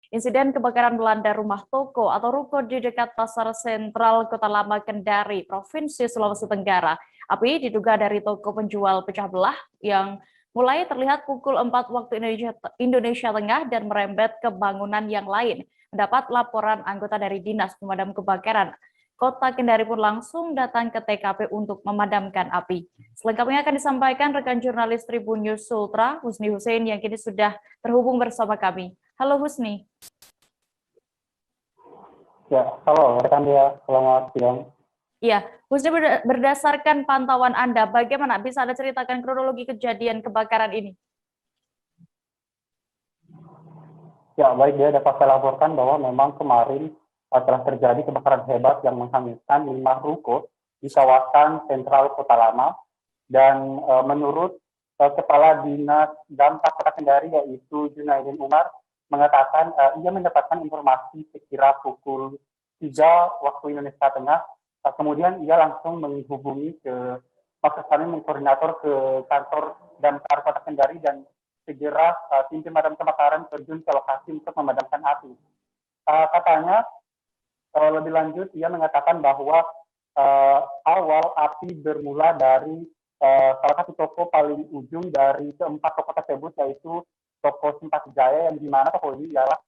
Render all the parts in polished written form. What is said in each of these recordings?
Insiden kebakaran melanda rumah toko atau ruko di dekat Pasar Sentral Kota Lama Kendari, Provinsi Sulawesi Tenggara. Api diduga dari toko penjual pecah belah yang mulai terlihat pukul 4 waktu Indonesia Tengah dan merembet ke bangunan yang lain. Mendapat laporan anggota dari Dinas Pemadam Kebakaran, Kota Kendari pun langsung datang ke TKP untuk memadamkan api. Selengkapnya akan disampaikan rekan jurnalis Tribun News Sultra, Husni Hussein, yang kini sudah terhubung bersama kami. Halo Husni. Ya, halo rekan dia, selamat siang. Ya, Husni, berdasarkan pantauan Anda, bagaimana bisa Anda ceritakan kronologi kejadian kebakaran ini? Ya, baik, dia dapat saya laporkan bahwa memang kemarin telah terjadi kebakaran hebat yang menghanguskan 5 ruko di kawasan sentral Kota Lama. Dan menurut Kepala Dinas Damkar Kota Kendari, yaitu Junaidin Umar, mengatakan ia mendapatkan informasi sekira pukul 3 waktu Indonesia Tengah. Kemudian ia langsung menghubungi maksud kami mengkoordinator ke kantor Damkar Kota Kendari dan segera tim pemadam kebakaran terjun ke lokasi untuk memadamkan api. Katanya lebih lanjut ia mengatakan bahwa awal api bermula dari salah satu toko paling ujung dari keempat toko tersebut, yaitu toko Simpati Jaya, yang dimana toko ini ialah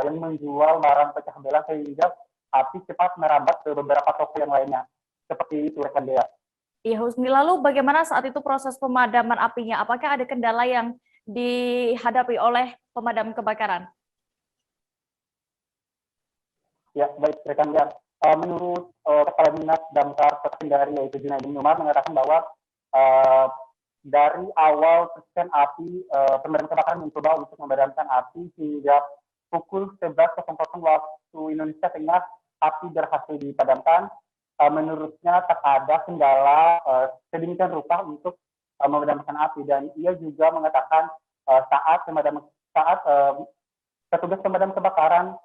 yang menjual barang pecah belah, sehingga api cepat merambat ke beberapa toko yang lainnya. Seperti itu rekan Dea. Iya Husni, lalu bagaimana saat itu proses pemadaman apinya? Apakah ada kendala yang dihadapi oleh pemadam kebakaran? Ya, baik rekan Dea. Menurut Kepala Dinas Damkar Kota Kendari, yaitu Junaidin Umar, mengatakan bahwa dari awal percikan api, pemadam kebakaran mencoba untuk memadamkan api hingga pukul 11.00 waktu Indonesia Tengah, api berhasil dipadamkan. Menurutnya tak ada kendala sedemikian rupa untuk memadamkan api, dan ia juga mengatakan saat petugas pemadam kebakaran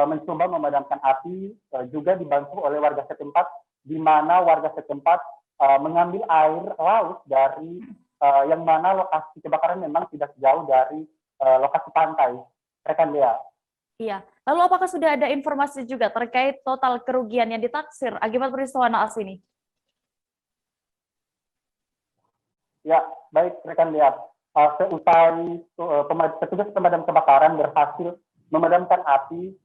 mencoba memadamkan api juga dibantu oleh warga setempat, di mana warga setempat mengambil air laut dari yang mana lokasi kebakaran memang tidak jauh dari lokasi pantai. Rekan Dea. Iya. Lalu apakah sudah ada informasi juga terkait total kerugian yang ditaksir akibat peristiwa naas ini? Ya, baik rekan Dea. Seusai petugas pemadam kebakaran berhasil memadamkan api,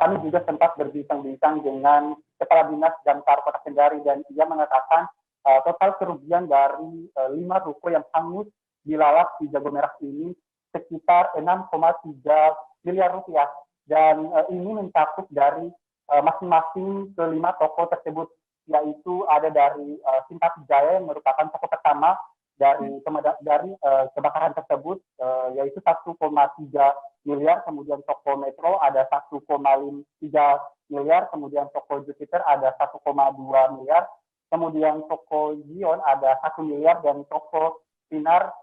kami juga sempat berbincang-bincang dengan Kepala Dinas Damkar Kota Kendari, dan ia mengatakan total kerugian dari 5 ruko yang hangus dilalap di Jago Merah ini sekitar 6,3 miliar rupiah, dan ini mencakup dari masing-masing kelima toko tersebut, yaitu ada dari Simpati Jaya yang merupakan toko pertama dari kebakaran tersebut, yaitu 1,3 miliar, kemudian toko Metro ada 1,3 miliar, kemudian toko Jupiter ada 1,2 miliar, kemudian toko Zion ada 1 miliar, dan toko Sinar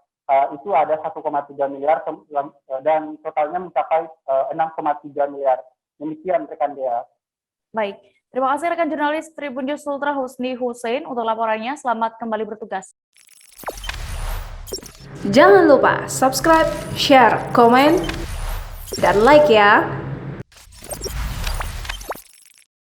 itu ada 1,3 miliar, dan totalnya mencapai 6,3 miliar. Demikian rekan Dea. Baik, terima kasih rekan jurnalis Tribun News Sultra Husni Hussein untuk laporannya. Selamat kembali bertugas. Jangan lupa subscribe, share, komen, dan like ya.